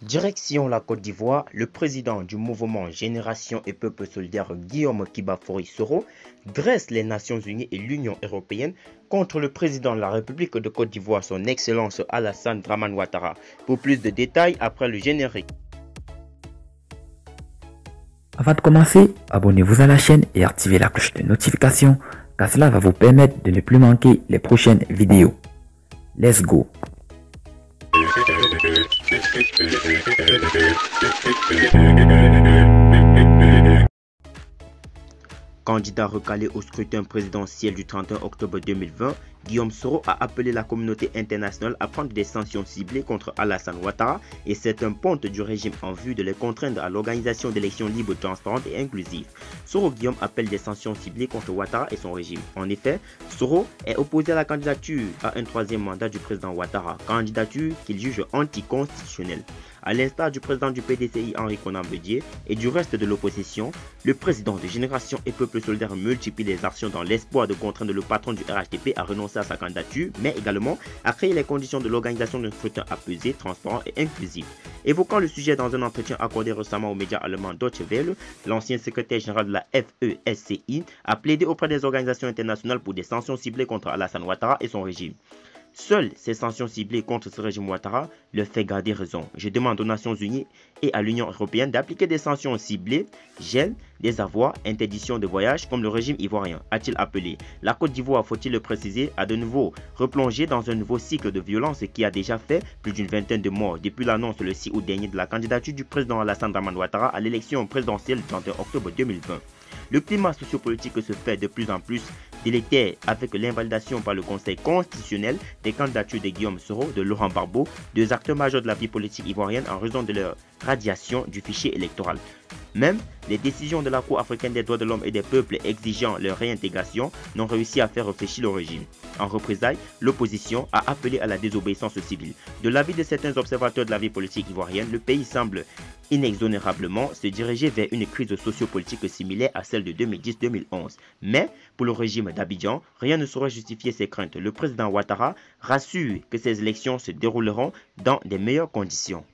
Direction la Côte d'Ivoire, le président du mouvement Génération et Peuple solidaire Guillaume Kibafori Soro dresse les Nations Unies et l'Union européenne contre le président de la République de Côte d'Ivoire, son Excellence Alassane Dramane Ouattara. Pour plus de détails, après le générique. Avant de commencer, abonnez-vous à la chaîne et activez la cloche de notification car cela va vous permettre de ne plus manquer les prochaines vidéos. Let's go! Candidat recalé au scrutin présidentiel du 31 octobre 2020, Guillaume Soro a appelé la communauté internationale à prendre des sanctions ciblées contre Alassane Ouattara et certains pontes du régime en vue de les contraindre à l'organisation d'élections libres, transparentes et inclusives. Soro Guillaume appelle des sanctions ciblées contre Ouattara et son régime. En effet, Soro est opposé à la candidature à un troisième mandat du président Ouattara, candidature qu'il juge anticonstitutionnelle. À l'instar du président du PDCI Henri Konan Bédié et du reste de l'opposition, le président de Génération et Peuple solidaire multiplie les actions dans l'espoir de contraindre le patron du RHDP à renoncer à sa candidature, mais également à créer les conditions de l'organisation d'un scrutin apaisé, transparent et inclusif. Évoquant le sujet dans un entretien accordé récemment aux médias allemands Deutsche Welle, l'ancien secrétaire général de la FESCI a plaidé auprès des organisations internationales pour des sanctions ciblées contre Alassane Ouattara et son régime. Seules ces sanctions ciblées contre ce régime Ouattara leur fait garder raison. Je demande aux Nations Unies et à l'Union européenne d'appliquer des sanctions ciblées, gel des avoirs, interdiction de voyage comme le régime ivoirien, a-t-il appelé. La Côte d'Ivoire, faut-il le préciser, a de nouveau replongé dans un nouveau cycle de violence qui a déjà fait plus d'une vingtaine de morts depuis l'annonce le 6 août dernier de la candidature du président Alassane Dramane Ouattara à l'élection présidentielle du 31 octobre 2020. Le climat sociopolitique se fait de plus en plus délétère avec l'invalidation par le Conseil constitutionnel des candidatures de Guillaume Soro, de Laurent Gbagbo, deux acteurs majeurs de la vie politique ivoirienne en raison de leur radiation du fichier électoral. Même les décisions de la Cour africaine des droits de l'homme et des peuples exigeant leur réintégration n'ont réussi à faire réfléchir le régime. En représailles, l'opposition a appelé à la désobéissance civile. De l'avis de certains observateurs de la vie politique ivoirienne, le pays semble inexonérablement se diriger vers une crise sociopolitique similaire à celle de 2010-2011. Mais pour le régime d'Abidjan, rien ne saurait justifier ces craintes. Le président Ouattara rassure que ces élections se dérouleront dans des meilleures conditions.